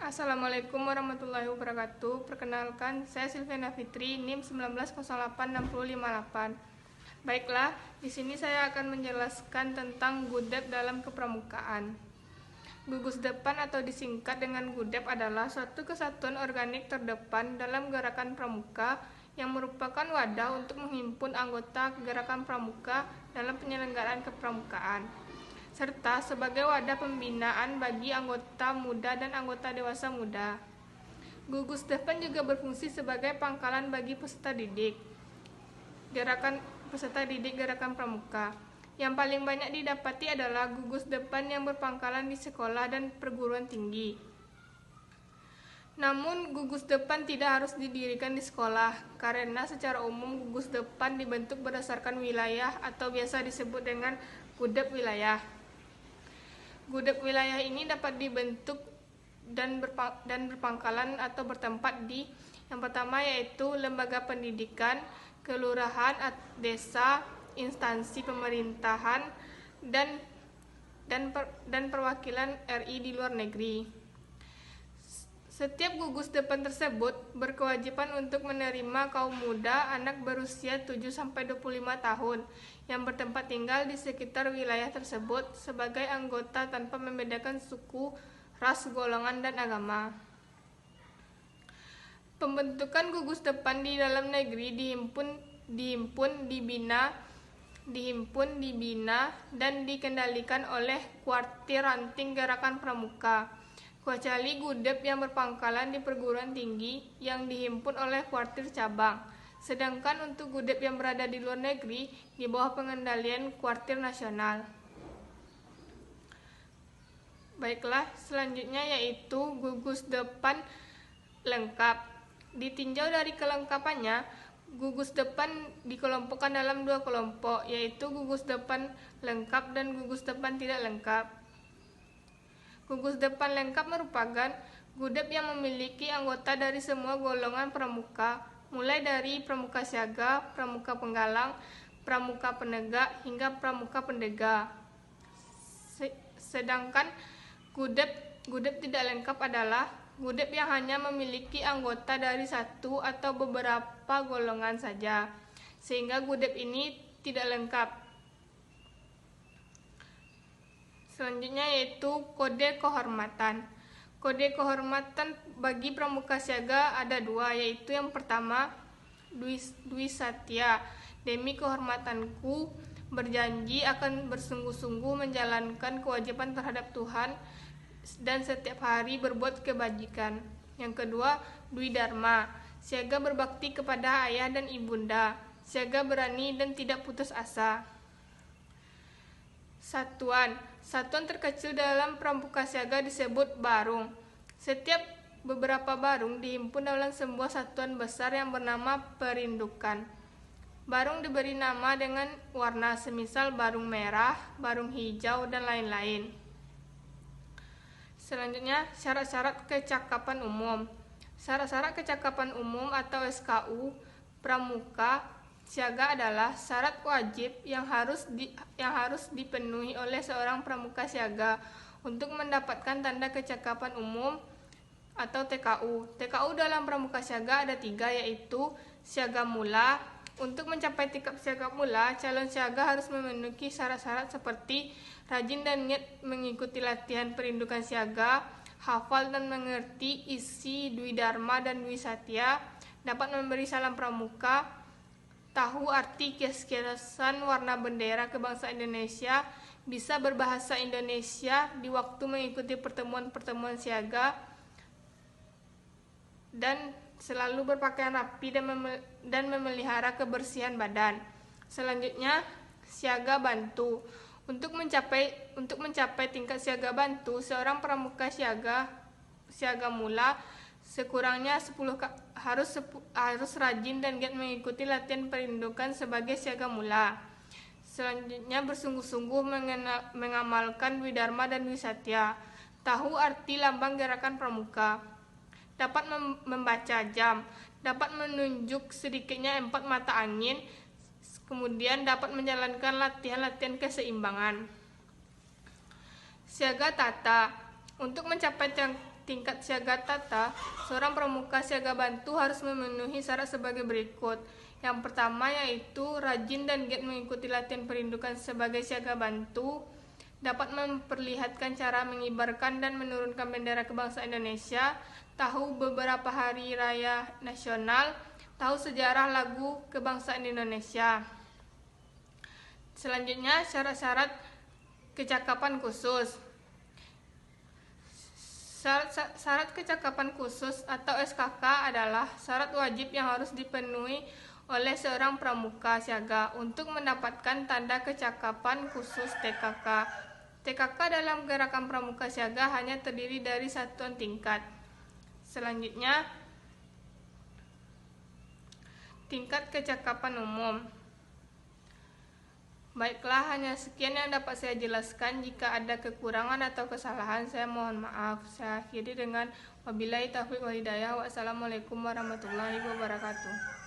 Assalamualaikum warahmatullahi wabarakatuh. Perkenalkan, saya Silviana Fitri, NIM 19086058. Baiklah, di sini saya akan menjelaskan tentang GUDEP dalam kepramukaan. Gugus depan atau disingkat dengan GUDEP adalah suatu kesatuan organik terdepan dalam gerakan pramuka yang merupakan wadah untuk menghimpun anggota gerakan pramuka dalam penyelenggaraan kepramukaan, serta sebagai wadah pembinaan bagi anggota muda dan anggota dewasa muda. Gugus depan juga berfungsi sebagai pangkalan bagi peserta didik gerakan pramuka. Yang paling banyak didapati adalah gugus depan yang berpangkalan di sekolah dan perguruan tinggi. Namun, gugus depan tidak harus didirikan di sekolah, karena secara umum gugus depan dibentuk berdasarkan wilayah atau biasa disebut dengan GUDEP wilayah. GUDEP wilayah ini dapat dibentuk dan berpangkalan atau bertempat di yang pertama yaitu lembaga pendidikan, kelurahan, desa, instansi pemerintahan, dan perwakilan RI di luar negeri. Setiap gugus depan tersebut berkewajiban untuk menerima kaum muda anak berusia 7-25 tahun yang bertempat tinggal di sekitar wilayah tersebut sebagai anggota tanpa membedakan suku, ras, golongan, dan agama. Pembentukan gugus depan di dalam negeri dihimpun, dibina, dan dikendalikan oleh kuartir ranting gerakan pramuka, kecuali GUDEP yang berpangkalan di perguruan tinggi yang dihimpun oleh kuartir cabang. Sedangkan untuk GUDEP yang berada di luar negeri di bawah pengendalian kuartir nasional. Baiklah, selanjutnya yaitu gugus depan lengkap. Ditinjau dari kelengkapannya, gugus depan dikelompokkan dalam dua kelompok, yaitu gugus depan lengkap dan gugus depan tidak lengkap. Gugus depan lengkap merupakan GUDEP yang memiliki anggota dari semua golongan pramuka, mulai dari pramuka siaga, pramuka penggalang, pramuka penegak, hingga pramuka pendega. Sedangkan GUDEP tidak lengkap adalah GUDEP yang hanya memiliki anggota dari satu atau beberapa golongan saja, sehingga GUDEP ini tidak lengkap. Selanjutnya yaitu kode kehormatan. Kode kehormatan bagi pramuka siaga ada dua, yaitu yang pertama Dwi Satya. Demi kehormatanku, berjanji akan bersungguh-sungguh menjalankan kewajiban terhadap Tuhan dan setiap hari berbuat kebajikan. Yang kedua Dwi Dharma. Siaga berbakti kepada ayah dan ibunda. Siaga berani dan tidak putus asa. Satuan terkecil dalam pramuka siaga disebut barung. Setiap beberapa barung dihimpun dalam sebuah satuan besar yang bernama perindukan. Barung diberi nama dengan warna, semisal barung merah, barung hijau, dan lain-lain. Selanjutnya, syarat-syarat kecakapan umum. Syarat-syarat kecakapan umum atau SKU pramuka siaga adalah syarat wajib yang harus dipenuhi oleh seorang pramuka siaga untuk mendapatkan tanda kecakapan umum atau TKU. TKU dalam pramuka siaga ada 3, yaitu siaga mula. Untuk mencapai tingkat siaga mula, calon siaga harus memenuhi syarat-syarat seperti rajin dan niat mengikuti latihan perindukan siaga, hafal dan mengerti isi Dwi Dharma dan Dwi Satya, dapat memberi salam pramuka, tahu arti kias-kiasan warna bendera kebangsaan Indonesia, bisa berbahasa Indonesia di waktu mengikuti pertemuan-pertemuan siaga, dan selalu berpakaian rapi dan memelihara kebersihan badan. Selanjutnya, siaga bantu. Untuk mencapai tingkat siaga bantu, seorang pramuka siaga mula sekurangnya harus rajin dan giat mengikuti latihan perindukan sebagai siaga mula. Selanjutnya, bersungguh-sungguh mengamalkan Dwi Dharma dan Dwi Satya. Tahu arti lambang gerakan pramuka. Dapat membaca jam. Dapat menunjuk sedikitnya 4 mata angin. Kemudian dapat menjalankan latihan-latihan keseimbangan. Siaga tata. Untuk mencapai tingkat siaga tata, seorang pramuka siaga bantu harus memenuhi syarat sebagai berikut. Yang pertama yaitu rajin dan giat mengikuti latihan perindukan sebagai siaga bantu, dapat memperlihatkan cara mengibarkan dan menurunkan bendera kebangsaan Indonesia, tahu beberapa hari raya nasional, tahu sejarah lagu kebangsaan Indonesia. Selanjutnya, syarat-syarat kecakapan khusus. Syarat kecakapan khusus atau SKK adalah syarat wajib yang harus dipenuhi oleh seorang pramuka siaga untuk mendapatkan tanda kecakapan khusus TKK. TKK dalam gerakan pramuka siaga hanya terdiri dari satuan tingkat. Selanjutnya, tingkat kecakapan umum. Baiklah, hanya sekian yang dapat saya jelaskan. Jika ada kekurangan atau kesalahan, saya mohon maaf. Saya akhiri dengan wabillahi taufiq wal hidayah. Wassalamualaikum warahmatullahi wabarakatuh.